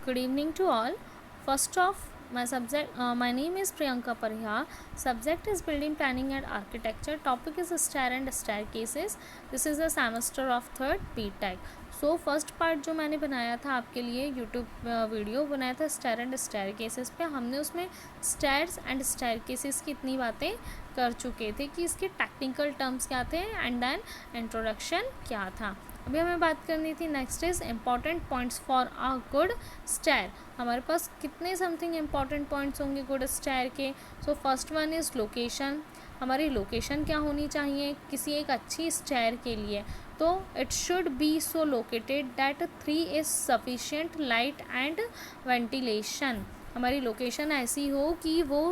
Good evening to all. First off, my name is Priyanka Parihar. Subject is building planning and architecture. Topic is stair and staircases. This is the semester of third BTech. So first part जो मैंने बनाया था आपके लिए YouTube video बनाया था stair and stair cases पे, हमने उसमें स्टेयर्स एंड स्टेयर केसेस की इतनी बातें कर चुके थे कि इसके टेक्निकल टर्म्स क्या थे एंड देन इंट्रोडक्शन क्या था. अभी हमें बात करनी थी next is important points for a good stair. हमारे पास कितने समथिंग इम्पॉर्टेंट पॉइंट्स होंगे गुड स्टेयर के. So first one is location. हमारी लोकेशन क्या होनी चाहिए किसी एक अच्छी स्टेयर के लिए, तो it should be so located that 3 is sufficient light and ventilation. हमारी लोकेशन ऐसी हो कि वो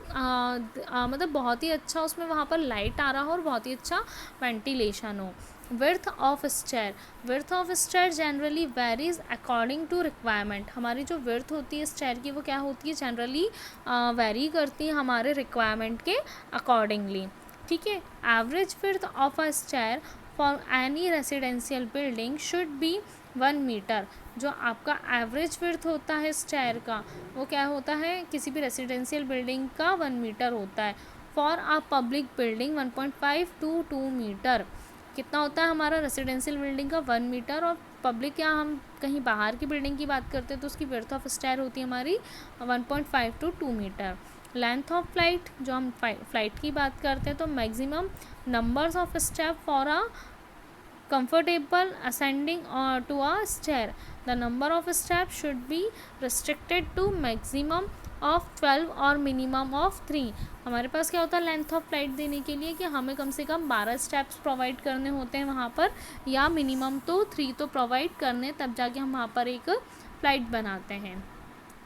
मतलब बहुत ही अच्छा उसमें वहाँ पर लाइट आ रहा हो और बहुत ही अच्छा वेंटिलेशन हो. Width of stair generally varies according to requirement. हमारी जो विड्थ होती है स्टेयर की वो क्या होती है, जनरली वेरी करती है हमारे रिक्वायरमेंट के अकॉर्डिंगली. ठीक है. Average width of a stair for any residential building should be 1 metre. जो आपका एवरेज विड्थ होता है स्टेयर का वो क्या होता है, किसी भी रेसिडेंशियल बिल्डिंग का 1 मीटर होता है. For a public building 1.5 to 2 metre. कितना होता है हमारा रेसिडेंशियल बिल्डिंग का 1 मीटर, और पब्लिक या हम कहीं बाहर की बिल्डिंग की बात करते हैं तो उसकी विड्थ ऑफ स्टेयर होती है हमारी 1.5 to 2 metre. Length of flight, जो हम फ्लाइट की बात करते हैं तो maximum numbers of step for a comfortable ascending to a stair. The number of steps should be restricted to maximum of 12 और मिनिमम ऑफ 3. हमारे पास क्या होता है लेंथ ऑफ फ्लाइट देने के लिए कि हमें कम से कम 12 स्टेप्स प्रोवाइड करने होते हैं वहाँ पर, या मिनिमम तो 3 तो प्रोवाइड करने, तब जाके हम वहाँ पर एक फ्लाइट बनाते हैं.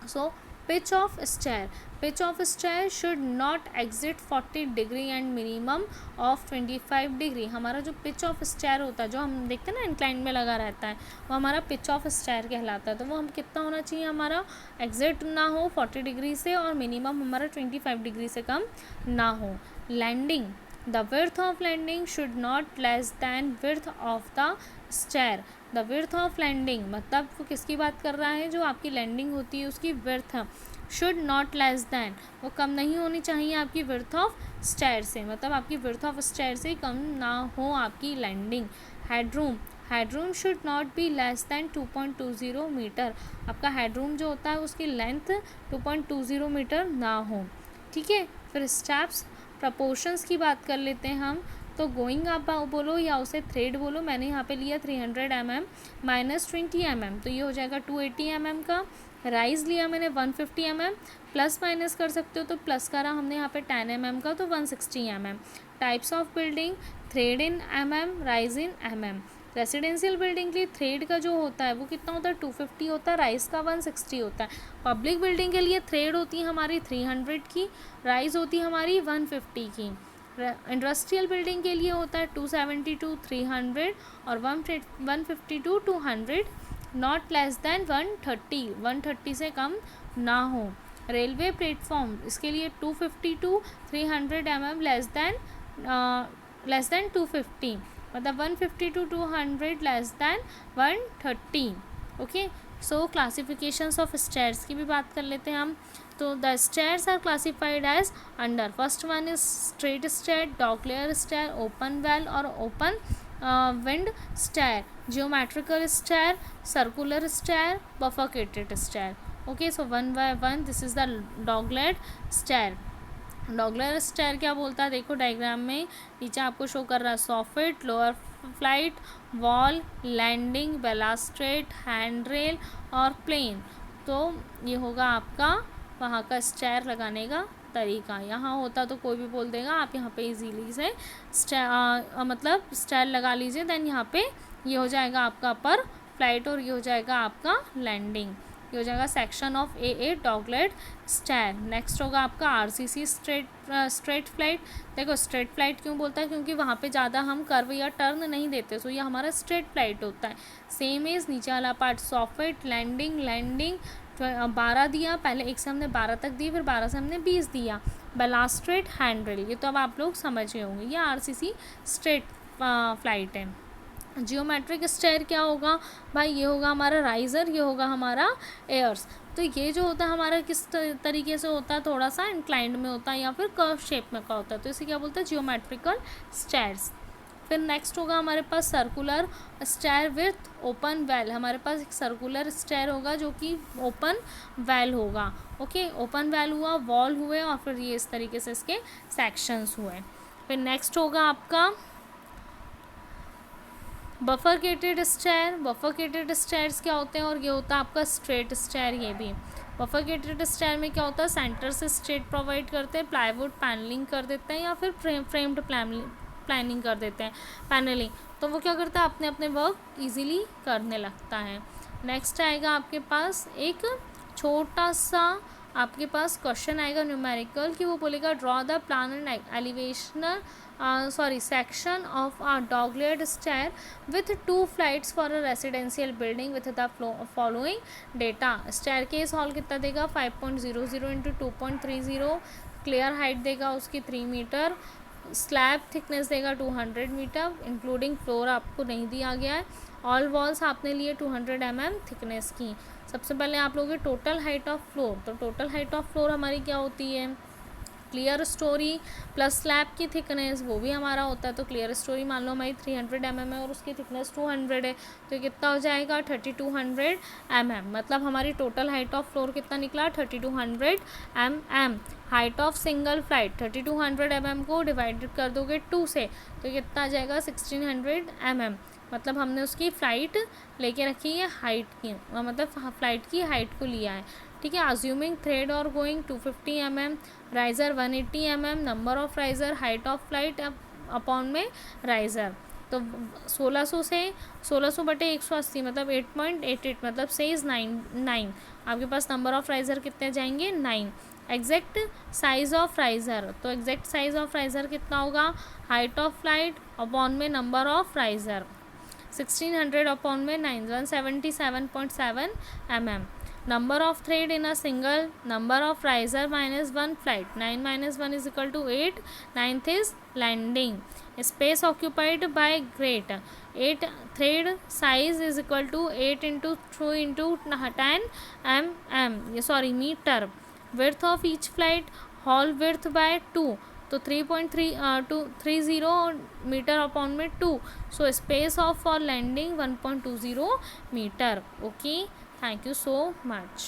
So pitch of stair should not exit 40 degree and minimum of 25 degree. हमारा जो पिच ऑफ स्टेयर होता है जो हम देखते हैं ना इंक्लाइन में लगा रहता है, वो हमारा पिच ऑफ स्टेयर कहलाता है. तो वो हम कितना होना चाहिए, हमारा एग्जिट ना हो 40 डिग्री से और मिनिमम हमारा 25 डिग्री से कम ना हो. Landing, the width of landing should not less than width of the stair. The width of landing मतलब वो किसकी बात कर रहा है, जो आपकी लैंडिंग होती है उसकी width should not less then, वो कम नहीं होनी चाहिए आपकी विड्थ ऑफ स्टेयर से, मतलब आपकी विड्थ ऑफ स्टेयर से कम ना हो आपकी landing. Headroom should not be less than 2.20 metre. आपका हेडरूम जो होता है उसकी लेंथ 2.20 मीटर ना हो. ठीक है. फिर स्टेप्स प्रपोर्शंस की बात कर लेते हैं हम. तो गोइंग आप बोलो या उसे थ्रेड बोलो, मैंने यहाँ पे लिया 300 mm माइनस 20 mm, तो ये हो जाएगा 280 mm का. राइज लिया मैंने 150 mm, प्लस माइनस कर सकते हो तो प्लस करा हमने यहाँ पे 10 mm का, तो 160 mm. Types of building, thread in mm, rise in mm. Residential building के लिए थ्रेड का जो होता है वो कितना होता है 250 होता है, राइज का 160 होता है. पब्लिक बिल्डिंग के लिए थ्रेड होती है हमारी 300 की, राइज होती है हमारी 150 की. इंडस्ट्रियल बिल्डिंग के लिए होता है 270 to 300 और 150 to 200, नॉट लेस दैन 130 से कम ना हो. रेलवे प्लेटफॉर्म इसके लिए 250 to 300 mm लेस दैन 250, मतलब 150 to 200 less than 130. Okay. So classifications of stairs की भी बात कर लेते हैं हम. तो the stairs are classified as under. First one is straight stair, dog लेयर स्टेयर, ओपन वेल और open wind stair, geometrical stair, circular stair, bifurcated stair. Okay. So one by one this is the doglegged stair. Doglegged stair क्या बोलता है, देखो diagram में नीचे आपको show कर रहा है soffit, lower flight, wall, landing, balustrade, handrail और प्लेन. तो ये होगा आपका वहाँ का स्टेयर लगाने का तरीका. यहाँ होता तो कोई भी बोल देगा, आप यहाँ पे इजीली से मतलब स्टेयर लगा लीजिए, देन यहाँ पे ये हो जाएगा आपका अपर फ्लाइट और ये हो जाएगा आपका लैंडिंग. ये हो जाएगा section of a doglegged stair. Next होगा आपका आरसीसी स्ट्रेट फ्लाइट. देखो स्ट्रेट फ्लाइट क्यों बोलता है, क्योंकि वहाँ पे ज़्यादा हम कर्व या टर्न नहीं देते, सो ये हमारा स्ट्रेट फ्लाइट होता है. सेम एज नीचे वाला पार्ट सॉफिट, लैंडिंग 12 दिया, पहले एक से हमने 12 तक दिए, फिर 12 से हमने 20 दिया. बेलास्ट्रेट, हैंड रेल, ये तो अब आप लोग समझ गए होंगे, ये आरसीसी स्ट्रेट फ्लाइट है. जियोमेट्रिक स्टेयर क्या होगा भाई, ये होगा हमारा राइज़र, ये होगा हमारा एयर्स। तो ये जो होता है हमारा किस तरीके से होता है, थोड़ा सा इंक्लाइंड में होता है या फिर कर्व शेप में का होता है, तो इसे क्या बोलते हैं, जियोमेट्रिकल स्टेयर्स। फिर नेक्स्ट होगा हमारे पास circular stair with open well. हमारे पास एक सर्कुलर स्टेयर होगा जो कि ओपन वेल होगा। ओके, ओपन वेल हुआ, वॉल हुए और फिर ये इस तरीके से इसके सेक्शंस हुए। फिर नेक्स्ट होगा आपका बफरकेटेड स्टेयर। बफरकेटेड स्टेयर्स क्या होते हैं, और ये होता है आपका स्ट्रेट स्टेयर। ये भी बफरकेटेड स्टेयर में क्या होता है, सेंटर से स्ट्रेट प्रोवाइड करते हैं, प्लाईवुड पैनलिंग कर देते हैं या फिर फ्रेम्ड प्लानिंग कर देते हैं, पैनलिंग। तो वो क्या करता है, अपने अपने वर्क इजीली करने लगता है। नेक्स्ट आएगा आपके पास एक छोटा सा आपके पास क्वेश्चन आएगा न्यूमेरिकल, कि वो बोलेगा draw the plan and elevational section of a dog-leg stair with 2 flights for a residential building with the following data. staircase hall कितना देगा 5.00 into 2.30, क्लियर हाइट देगा उसकी 3 मीटर, स्लैब थिकनेस देगा 200 मीटर, इंक्लूडिंग फ्लोर आपको नहीं दिया गया है, ऑल वॉल्स आपने लिए 200 mm थिकनेस की। सबसे पहले आप लोगे टोटल हाइट ऑफ फ्लोर, तो टोटल हाइट ऑफ फ्लोर हमारी क्या होती है, क्लियर स्टोरी प्लस स्लैब की थिकनेस, वो भी हमारा होता है। तो क्लियर स्टोरी मान लो हमारी 300 mm है और उसकी थिकनेस 200 है, तो कितना हो जाएगा 3200 mm। मतलब हमारी टोटल हाइट ऑफ फ्लोर कितना निकला 3200 mm। Height of single flight 3200 mm को डिवाइडेड कर दोगे 2 से, तो कितना आ जाएगा 1600 mm। मतलब हमने उसकी फ़्लाइट लेके रखी है हाइट की, मतलब फ़्लाइट की हाइट को लिया है, ठीक है। अज्यूमिंग थ्रेड और going 250 mm, riser 180 mm, number of riser, height of flight upon में राइज़र। तो 1600 से 1600/180 मतलब 8.88, मतलब सेज 9। आपके पास नंबर ऑफ राइज़र कितने जाएंगे 9। एग्जैक्ट साइज़ ऑफ राइज़र, तो एग्जैक्ट साइज़ ऑफ राइज़र कितना होगा, हाइट ऑफ फ्लाइट अपॉन में नंबर ऑफ राइज़र, 1600 अपॉन में 9, 177.7 mm। number of thread in a single, number of riser minus 1 flight, 9 minus 1 is equal to 8, 9th is landing, space occupied by grate, 8 thread size is equal to 8 into 2 into 10 meter, width of each flight, hall width by 2, तो 3.30 metre upon में 2, so space of for landing 1.20 metre. Okay, thank you so much.